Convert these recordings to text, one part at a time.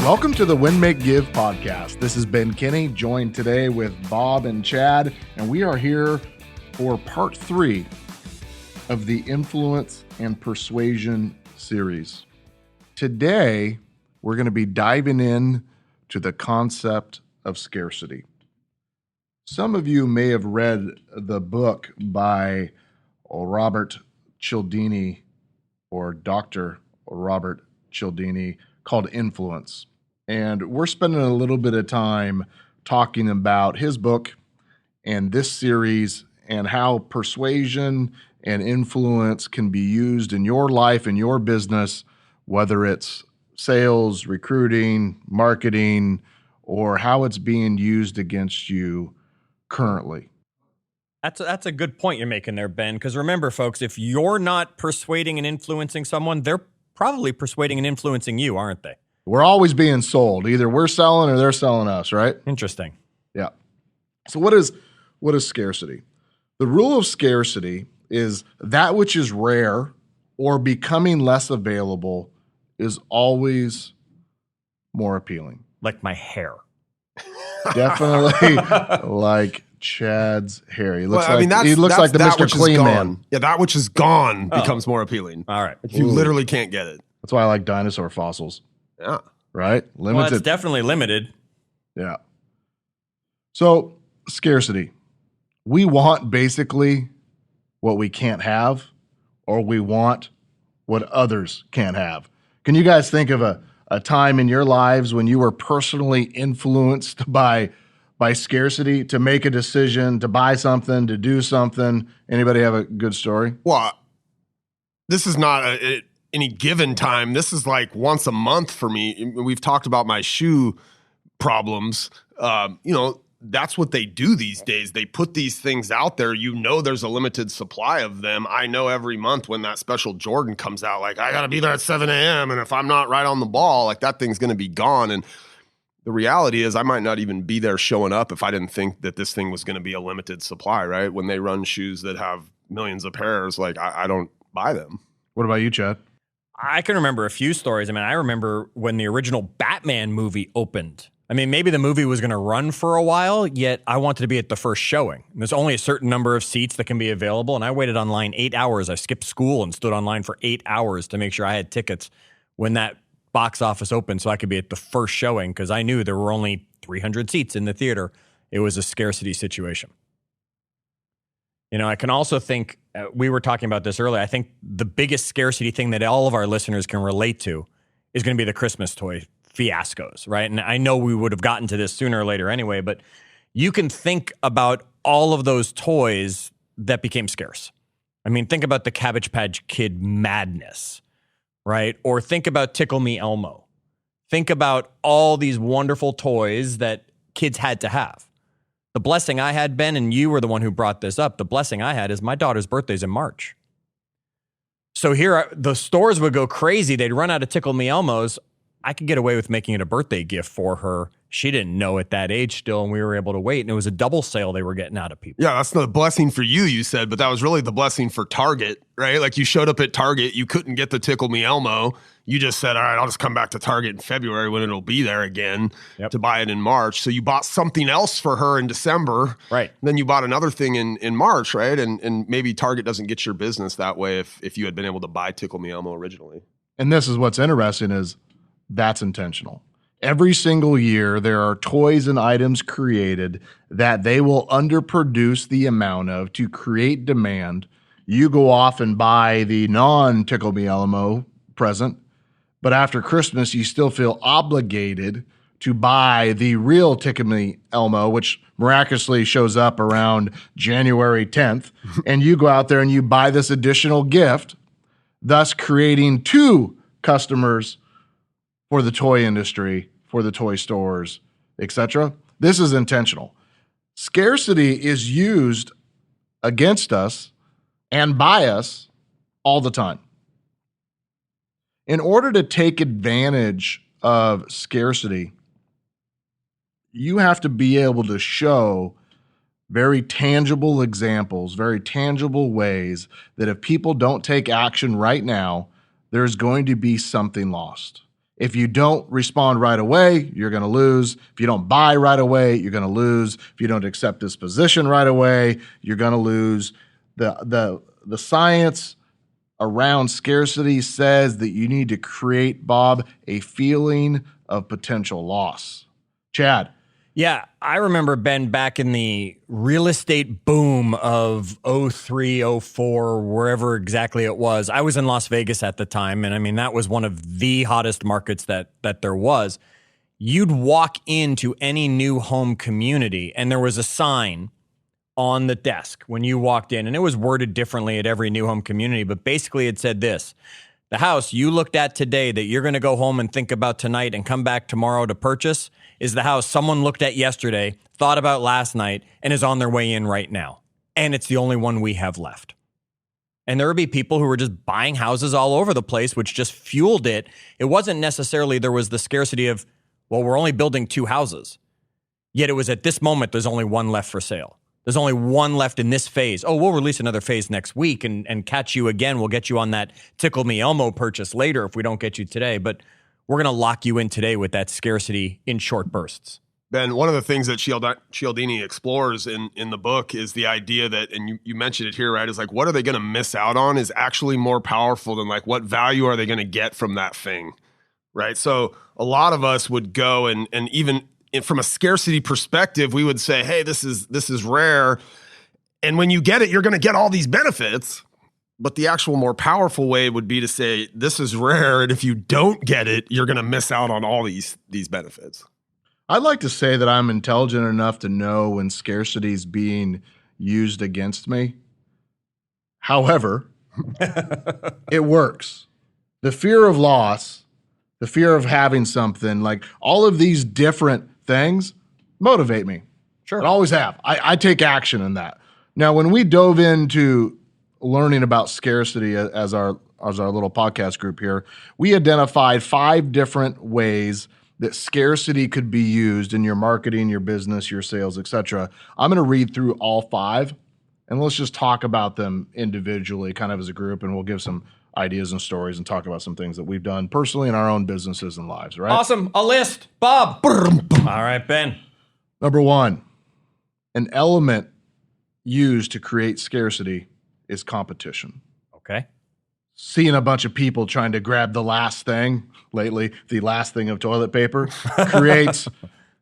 Welcome to the Win, Make, Give podcast. This is Ben Kinney, joined today with Bob and Chad, and we are here for part 3 of the Influence and Persuasion series. Today, we're going to be diving in to the concept of scarcity. Some of you may have read the book by Robert Cialdini, or Dr. Robert Cialdini, called Influence. And we're spending a little bit of time talking about his book and this series and how persuasion and influence can be used in your life and your business, whether it's sales, recruiting, marketing, or how it's being used against you currently. That's a good point you're making there, Ben, because remember, folks, if you're not persuading and influencing someone, they're probably persuading and influencing you, aren't they? We're always being sold. Either we're selling or they're selling us, right? Interesting. Yeah. So what is scarcity? The rule of scarcity is that which is rare or becoming less available is always more appealing. Like my hair. Definitely like Chad's hair. He looks he looks like the Mr. Clean Man. Yeah, that which is gone becomes more appealing. All right. Like you literally can't get it. That's why I like dinosaur fossils. Yeah. Right? Limited. Well, it's definitely limited. Yeah. So, scarcity. We want basically what we can't have, or we want what others can't have. Can you guys think of a time in your lives when you were personally influenced by scarcity to make a decision, to buy something, to do something? Anybody have a good story? Well, this is not any given time. This is like once a month for me. We've talked about my shoe problems. That's what they do these days. They put these things out there. You know there's a limited supply of them. I know every month when that special Jordan comes out, like, I got to be there at 7 a.m. And if I'm not right on the ball, like that thing's going to be gone. And the reality is I might not even be there showing up if I didn't think that this thing was going to be a limited supply, right? When they run shoes that have millions of pairs, like I don't buy them. What about you, Chad? I can remember a few stories. I mean, I remember when the original Batman movie opened. I mean, maybe the movie was going to run for a while, yet I wanted to be at the first showing. And there's only a certain number of seats that can be available, and I waited online 8 hours. I skipped school and stood online for 8 hours to make sure I had tickets when that box office opened so I could be at the first showing because I knew there were only 300 seats in the theater. It was a scarcity situation. You know, I can also think, we were talking about this earlier, I think the biggest scarcity thing that all of our listeners can relate to is going to be the Christmas toy fiascos, right? And I know we would have gotten to this sooner or later anyway, but you can think about all of those toys that became scarce. I mean, think about the Cabbage Patch Kid madness, right? Or think about Tickle Me Elmo. Think about all these wonderful toys that kids had to have. The blessing I had, Ben, and you were the one who brought this up, the blessing I had is my daughter's birthday's in March. So here, the stores would go crazy. They'd run out of Tickle Me Elmos. I could get away with making it a birthday gift for her. She didn't know at that age still, and we were able to wait. And it was a double sale they were getting out of people. Yeah, that's the blessing for you said, but that was really the blessing for Target, right? Like you showed up at Target, you couldn't get the Tickle Me Elmo. You just said, all right, I'll just come back to Target in February when it'll be there again to buy it in March. So you bought something else for her in December. Right. Then you bought another thing in March, right? And maybe Target doesn't get your business that way if you had been able to buy Tickle Me Elmo originally. And this is what's interesting is that's intentional. Every single year, there are toys and items created that they will underproduce the amount of to create demand. You go off and buy the non-Tickle Me Elmo present, but after Christmas, you still feel obligated to buy the real Tickle Me Elmo, which miraculously shows up around January 10th, and you go out there and you buy this additional gift, thus creating two customers for the toy industry, for the toy stores, etc. This is intentional. Scarcity is used against us and by us all the time. In order to take advantage of scarcity, you have to be able to show very tangible examples, very tangible ways that if people don't take action right now, there's going to be something lost. If you don't respond right away, you're going to lose. If you don't buy right away, you're going to lose. If you don't accept this position right away, you're going to lose. The science around scarcity says that you need to create, Bob, a feeling of potential loss. Chad. Yeah, I remember, Ben, back in the real estate boom of 03, 04, wherever exactly it was. I was in Las Vegas at the time, and I mean, that was one of the hottest markets that there was. You'd walk into any new home community, and there was a sign on the desk when you walked in, and it was worded differently at every new home community, but basically it said this: the house you looked at today that you're going to go home and think about tonight and come back tomorrow to purchase is the house someone looked at yesterday, thought about last night, and is on their way in right now. And it's the only one we have left. And there would be people who were just buying houses all over the place, which just fueled it. It wasn't necessarily there was the scarcity of, well, we're only building 2 houses. Yet it was at this moment, there's only one left for sale. There's only one left in this phase. Oh, we'll release another phase next week and catch you again. We'll get you on that Tickle Me Elmo purchase later if we don't get you today. But we're going to lock you in today with that scarcity in short bursts. Ben, one of the things that Cialdini explores in the book is the idea that, and you mentioned it here, right, is like, what are they going to miss out on is actually more powerful than like, what value are they going to get from that thing, right? So a lot of us would go and even from a scarcity perspective, we would say, hey, this is rare. And when you get it, you're going to get all these benefits. But the actual more powerful way would be to say, this is rare. And if you don't get it, you're going to miss out on all these benefits. I'd like to say that I'm intelligent enough to know when scarcity is being used against me. However, it works. The fear of loss, the fear of having something, like all of these different things motivate me. Sure. I always have. I take action in that. Now, when we dove into learning about scarcity as our little podcast group here, we identified 5 different ways that scarcity could be used in your marketing, your business, your sales, etc. I'm going to read through all 5, and let's just talk about them individually, kind of as a group, and we'll give some ideas and stories and talk about some things that we've done personally in our own businesses and lives, right? Awesome. A list. Bob. All right, Ben. Number 1, an element used to create scarcity is competition. Okay. Seeing a bunch of people trying to grab the last thing lately, the last thing of toilet paper, creates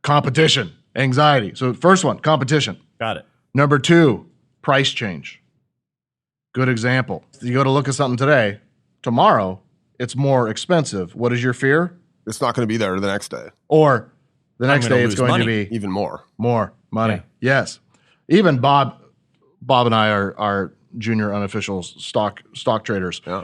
competition, anxiety. So first one, competition. Got it. Number 2, price change. Good example. You go to look at something today, tomorrow, it's more expensive. What is your fear? It's not going to be there the next day. Or the next day it's lose going money. to be Even more. more money. Yeah. Yes. Even Bob and I are junior unofficial stock traders. Yeah.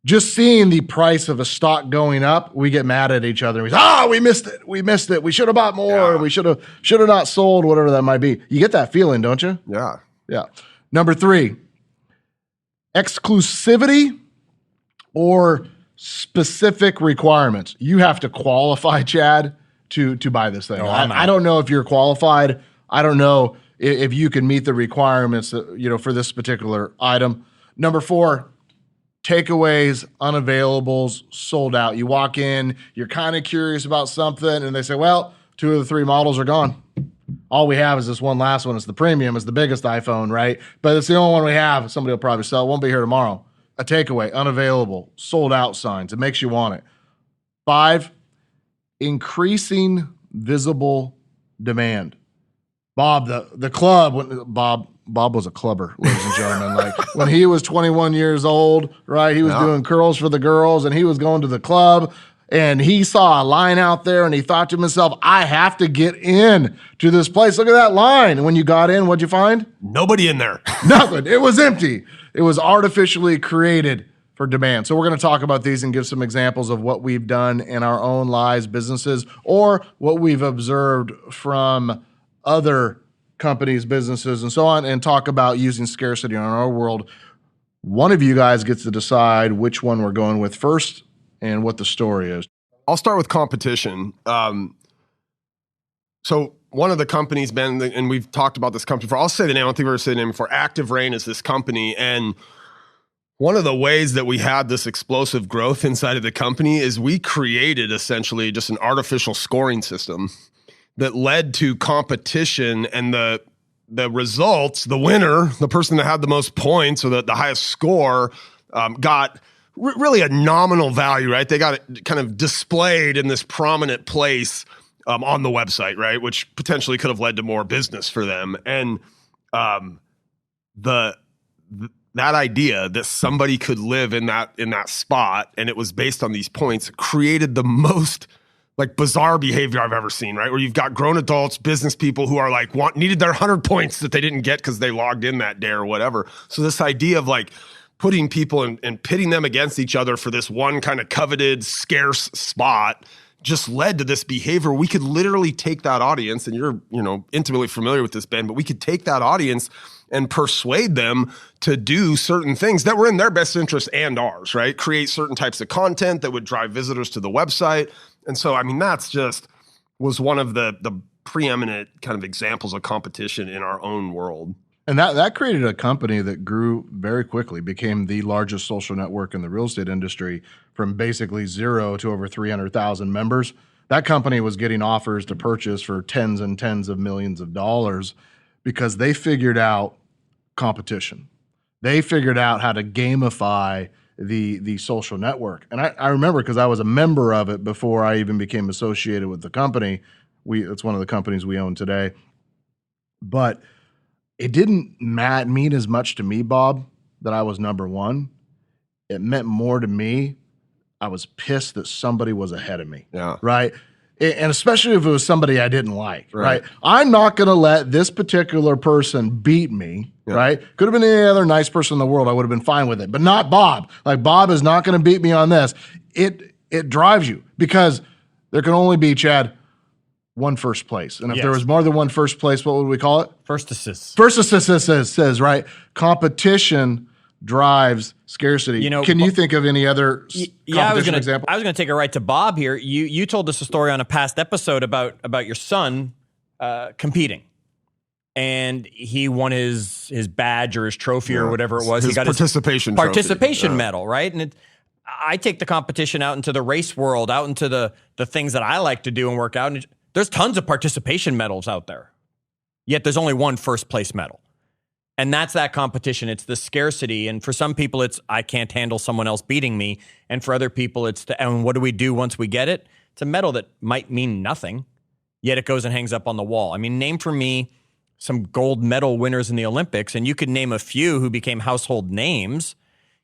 Just seeing the price of a stock going up, we get mad at each other. We say, we missed it. We missed it. We should have bought more. Yeah. We should have not sold, whatever that might be. You get that feeling, don't you? Yeah. Yeah. Number 3, exclusivity or specific requirements. You have to qualify, Chad, to buy this thing. No, I'm out. I don't know if you're qualified. I don't know if you can meet the requirements, for this particular item. Number 4, takeaways, unavailables, sold out. You walk in, you're kind of curious about something, and they say, well, 2 of the 3 models are gone. All we have is this one last one. It's the premium. It's the biggest iPhone, right? But it's the only one we have. Somebody will probably sell it. Won't be here tomorrow. A takeaway, unavailable, sold out signs. It makes you want it. 5, increasing visible demand. Bob, the club, Bob was a clubber, ladies and gentlemen. Like when he was 21 years old, right? He was doing curls for the girls, and he was going to the club, and he saw a line out there, and he thought to himself, I have to get in to this place. Look at that line. And when you got in, what'd you find? Nobody in there. Nothing. It was empty. It was artificially created for demand. So we're going to talk about these and give some examples of what we've done in our own lives, businesses, or what we've observed from other companies, businesses, and so on, and talk about using scarcity in our world. One of you guys gets to decide which one we're going with first and what the story is. I'll start with competition. So one of the companies, Ben, and we've talked about this company before. I'll say the name. I don't think we've ever said the name before. Active Rain is this company, and One of the ways that we had this explosive growth inside of the company is we created essentially just an artificial scoring system that led to competition, and the results, the winner, the person that had the most points or the highest score got really a nominal value, right? They got it kind of displayed in this prominent place on the website, right? Which potentially could have led to more business for them. And that idea that somebody could live in that spot and it was based on these points created the most like bizarre behavior I've ever seen, right? Where you've got grown adults, business people who are like needed their 100 points that they didn't get because they logged in that day or whatever. So this idea of like putting people and pitting them against each other for this one kind of coveted, scarce spot just led to this behavior. We could literally take that audience, and you're, intimately familiar with this, Ben, but we could take that audience and persuade them to do certain things that were in their best interest and ours, right? Create certain types of content that would drive visitors to the website. And so, I mean, that's just was one of the preeminent kind of examples of competition in our own world. And that created a company that grew very quickly, became the largest social network in the real estate industry from basically zero to over 300,000 members. That company was getting offers to purchase for tens and tens of millions of dollars because they figured out competition. They figured out how to gamify the social network. And I remember because I was a member of it before I even became associated with the company. It's one of the companies we own today. But it didn't mean as much to me, Bob, that I was number one. It meant more to me. I was pissed that somebody was ahead of me. Yeah. Right? And especially if it was somebody I didn't like, right? I'm not going to let this particular person beat me, right? Could have been any other nice person in the world. I would have been fine with it, but not Bob. Like, Bob is not going to beat me on this. It drives you because there can only be, Chad, one first place. And if there was more than one first place, what would we call it? First assist. First assist says, right? Competition drives scarcity. Can you think of any other competition example? I was going to take it right to Bob here. You told us a story on a past episode about your son competing, and he won his badge or his trophy or whatever it was. He got his participation medal, right? And I take the competition out into the race world, out into the things that I like to do and work out. And there's tons of participation medals out there, yet there's only one first place medal. And that's that competition. It's the scarcity. And for some people, it's I can't handle someone else beating me. And for other people, it's and what do we do once we get it? It's a medal that might mean nothing, yet it goes and hangs up on the wall. I mean, name for me some gold medal winners in the Olympics, and you could name a few who became household names,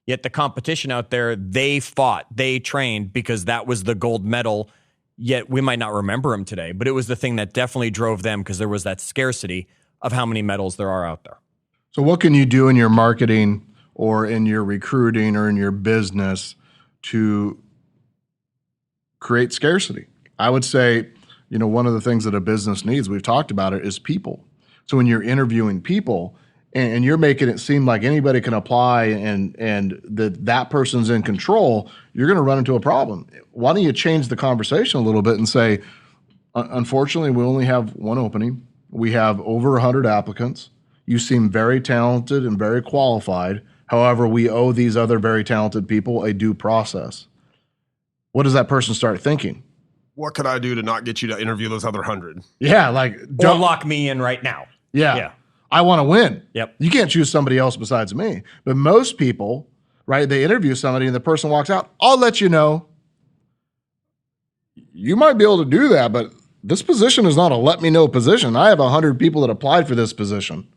yet the competition out there, they fought, they trained because that was the gold medal, yet we might not remember them today. But it was the thing that definitely drove them because there was that scarcity of how many medals there are out there. So what can you do in your marketing or in your recruiting or in your business to create scarcity? I would say, one of the things that a business needs, we've talked about it, is people. So when you're interviewing people and you're making it seem like anybody can apply and that person's in control, you're going to run into a problem. Why don't you change the conversation a little bit and say, unfortunately, we only have one opening. We have over 100 applicants. You seem very talented and very qualified. However, we owe these other very talented people a due process. What does that person start thinking? What could I do to not get you to interview those other 100? Yeah, like don't lock me in right now. Yeah. I want to win. Yep. You can't choose somebody else besides me. But most people, right, they interview somebody and the person walks out. I'll let you know. You might be able to do that, but this position is not a let me know position. I have 100 people that applied for this position.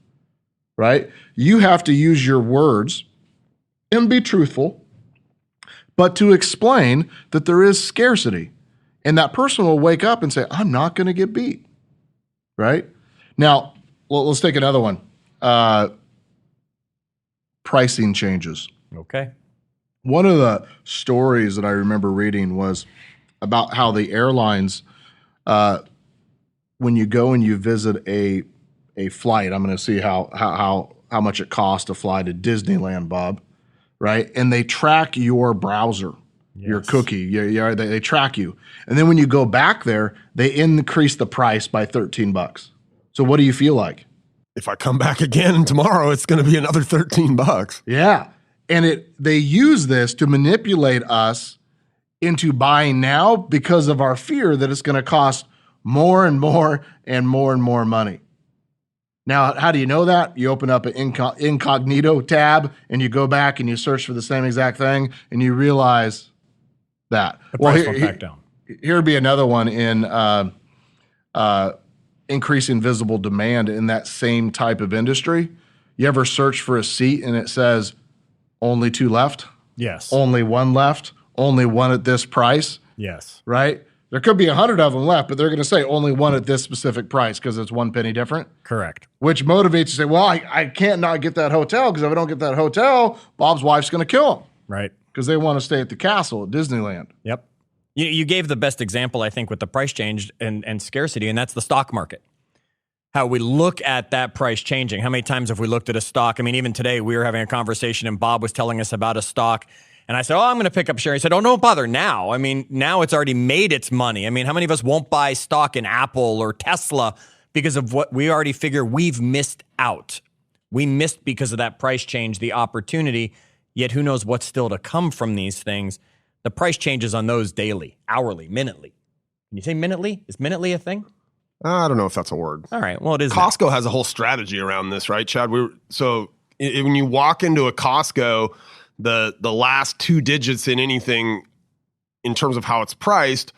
Right? You have to use your words and be truthful, but to explain that there is scarcity. And that person will wake up and say, I'm not going to get beat. Right? Now, let's take another one. Pricing changes. Okay. One of the stories that I remember reading was about how the airlines, when you go and you visit a flight, I'm going to see how much it costs to fly to Disneyland, Bob, right? And they track your browser, your cookie, they track you. And then when you go back there, they increase the price by $13. So what do you feel like? If I come back again tomorrow, it's going to be another $13. Yeah. And they use this to manipulate us into buying now because of our fear that it's going to cost more and more and more and more money. Now, how do you know that? You open up an incognito tab and you go back and you search for the same exact thing and you realize that. The price went back down. Here would be another one in increasing visible demand in that same type of industry. You ever search for a seat and it says only 2 left? Yes. Only 1 left? Only 1 at this price? Yes. Right? There could be 100 of them left, but they're going to say only 1 at this specific price because it's 1 penny different. Correct. Which motivates you to say, well, I can't not get that hotel because if I don't get that hotel, Bob's wife's going to kill him. Right. Because they want to stay at the castle at Disneyland. Yep. You gave the best example, I think, with the price change and scarcity, and that's the stock market. How we look at that price changing. How many times have we looked at a stock? I mean, even today we were having a conversation and Bob was telling us about a stock. And I said, oh, I'm going to pick up a share. He said, oh, don't bother now. I mean, now it's already made its money. I mean, how many of us won't buy stock in Apple or Tesla because of what we already figure we've missed out? We missed because of that price change, the opportunity. Yet who knows what's still to come from these things. The price changes on those daily, hourly, minutely. Can you say minutely? Is minutely a thing? I don't know if that's a word. All right. Well, it is. Costco has a whole strategy around this, right, Chad? So when you walk into a Costco, the last 2 digits in anything in terms of how it's priced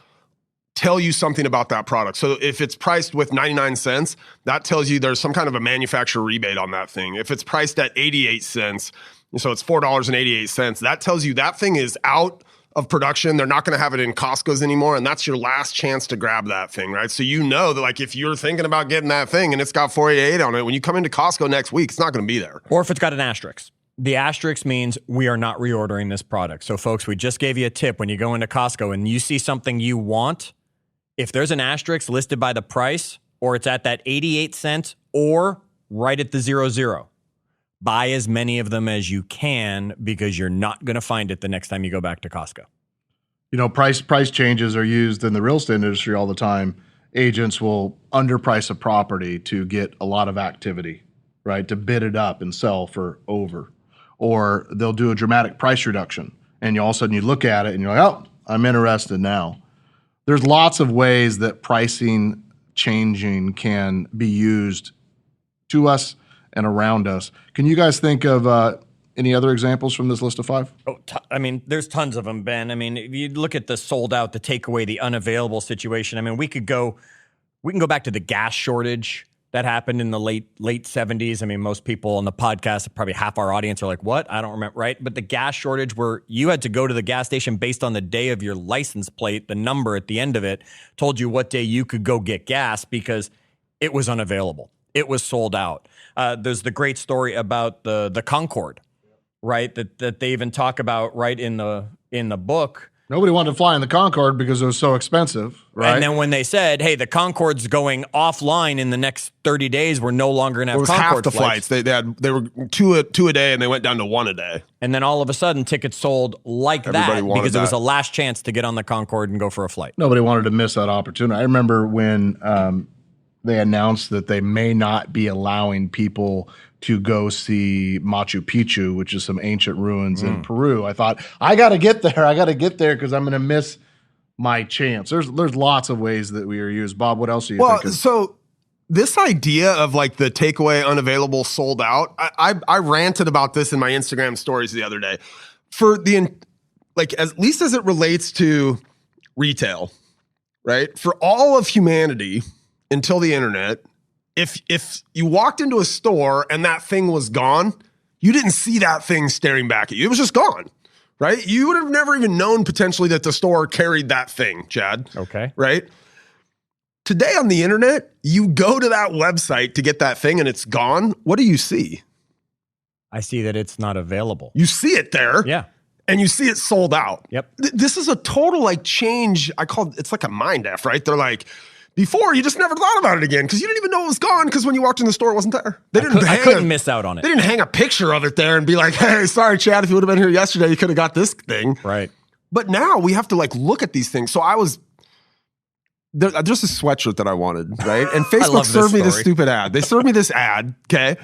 tell you something about that product. So if it's priced with 99 cents, that tells you there's some kind of a manufacturer rebate on that thing. If it's priced at 88 cents, so it's $4.88, that tells you that thing is out of production. They're not going to have it in Costco's anymore, and that's your last chance to grab that thing, right? So you know that, like, if you're thinking about getting that thing and it's got 488 on it, when you come into Costco next week, it's not going to be there. Or if it's got an asterisk. The asterisk means we are not reordering this product. So, folks, we just gave you a tip. When you go into Costco and you see something you want, if there's an asterisk listed by the price, or it's at that 88 cents, or right at the 00, buy as many of them as you can because you're not going to find it the next time you go back to Costco. You know, price changes are used in the real estate industry all the time. Agents will underprice a property to get a lot of activity, right? To bid it up and sell for over. Or they'll do a dramatic price reduction. And all of a sudden you look at it and you're like, oh, I'm interested now. There's lots of ways that pricing changing can be used to us and around us. Can you guys think of any other examples from this list of 5? Oh, I mean, there's tons of them, Ben. I mean, if you look at the sold out, the takeaway, the unavailable situation. I mean, we can go back to the gas shortage that happened in the late 70s. I mean, most people on the podcast, probably half our audience are like, what? I don't remember, right? But the gas shortage where you had to go to the gas station based on the day of your license plate, the number at the end of it told you what day you could go get gas because it was unavailable. It was sold out. There's the great story about the Concorde, right? That they even talk about right in the book. Nobody wanted to fly in the Concorde because it was so expensive, right? And then when they said, hey, the Concorde's going offline in the next 30 days, we're no longer going to have Concorde half the flights. They were two a day, and they went down to 1 a day. And then all of a sudden, tickets sold like Everybody that because that. It was a last chance to get on the Concorde and go for a flight. Nobody wanted to miss that opportunity. I remember when they announced that they may not be allowing people to go see Machu Picchu, which is some ancient ruins in Peru. I thought, I got to get there because I'm going to miss my chance. There's lots of ways that we are used. Bob, what else are you thinking? So this idea of like the takeaway unavailable sold out, I ranted about this in my Instagram stories the other day. For at least as it relates to retail, right? For all of humanity until the internet, if you walked into a store and that thing was gone, you didn't see that thing staring back at you. It was just gone, right? You would have never even known potentially that the store carried that thing, Chad. Okay. Right? Today on the internet, you go to that website to get that thing and it's gone. What do you see? I see that it's not available. You see it there. Yeah. And you see it sold out. Yep. This is a total change. It's like a mind F, right? They're like, before, you just never thought about it again because you didn't even know it was gone because when you walked in the store, it wasn't there. I couldn't miss out on it. They didn't hang a picture of it there and be like, hey, sorry, Chad, if you would have been here yesterday, you could have got this thing. Right. But now we have to look at these things. So there's a sweatshirt that I wanted, right? And Facebook served me this stupid ad. They served me this ad, okay?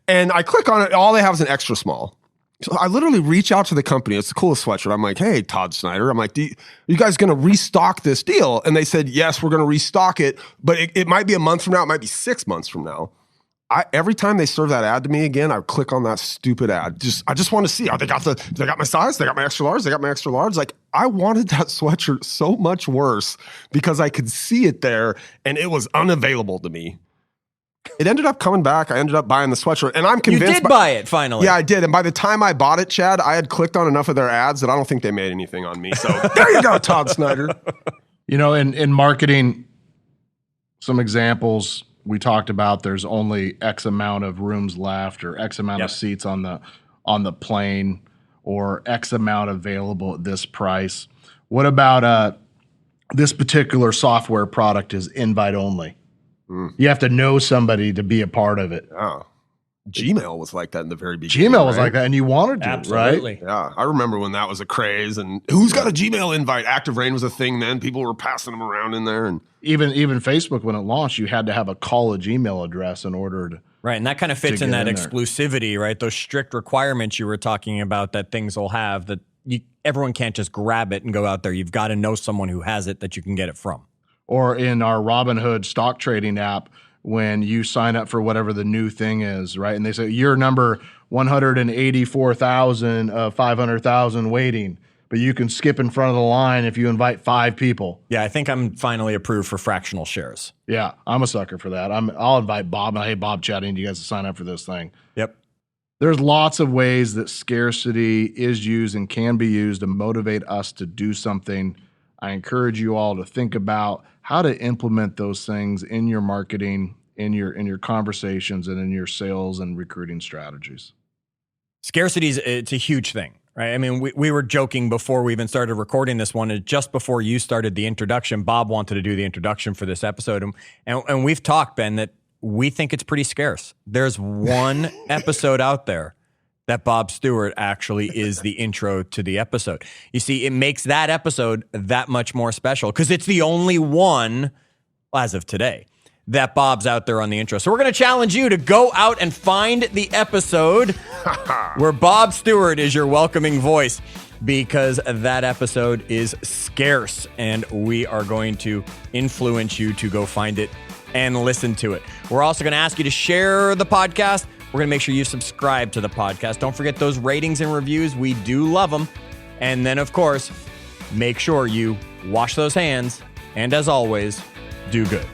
And I click on it. All they have is an extra small. So I literally reach out to the company. It's the coolest sweatshirt. I'm like, hey, Todd Snyder. I'm like, are you guys going to restock this deal? And they said, yes, we're going to restock it, but it might be a month from now. It might be 6 months from now. Every time they serve that ad to me again, I click on that stupid ad. I just want to see, they got my size, they got my extra large, they got my extra large. Like, I wanted that sweatshirt so much worse because I could see it there and it was unavailable to me. It ended up coming back. I ended up buying the sweatshirt, and I'm convinced. You did buy it finally. Yeah, I did. And by the time I bought it, Chad, I had clicked on enough of their ads that I don't think they made anything on me. So there you go, Todd Snyder. You know, in marketing, some examples we talked about. There's only X amount of rooms left, or X amount of seats on the plane, or X amount available at this price. What about this particular software product is invite only? You have to know somebody to be a part of it. Yeah. Gmail was like that in the very beginning. Gmail was like that, and you wanted to, Absolutely. right? Yeah, I remember when that was a craze, and who's got a Gmail invite? Active Rain was a thing then. People were passing them around in there, and even Facebook when it launched, you had to have a college email address in order to. Right, and that kind of fits in that exclusivity, right? Those strict requirements you were talking about that things will have, that everyone can't just grab it and go out there. You've got to know someone who has it that you can get it from. Or in our Robinhood stock trading app, when you sign up for whatever the new thing is, right? And they say, you're number 184,000 of 500,000 waiting, but you can skip in front of the line if you invite 5 people. Yeah, I think I'm finally approved for fractional shares. Yeah, I'm a sucker for that. I'll invite Bob, and hey, Bob, Chad, I need you guys to sign up for this thing. Yep. There's lots of ways that scarcity is used and can be used to motivate us to do something. I encourage you all to think about how to implement those things in your marketing, in your conversations, and in your sales and recruiting strategies. Scarcity it's a huge thing, right? I mean, we were joking before we even started recording this one, and just before you started the introduction, Bob wanted to do the introduction for this episode, and we've talked, Ben, that we think it's pretty scarce. There's one episode out there that Bob Stewart actually is the intro to the episode. You see, it makes that episode that much more special because it's the only one, as of today, that Bob's out there on the intro. So we're going to challenge you to go out and find the episode where Bob Stewart is your welcoming voice, because that episode is scarce, and we are going to influence you to go find it and listen to it. We're also going to ask you to share the podcast. We're going to make sure you subscribe to the podcast. Don't forget those ratings and reviews. We do love them. And then, of course, make sure you wash those hands. And as always, do good.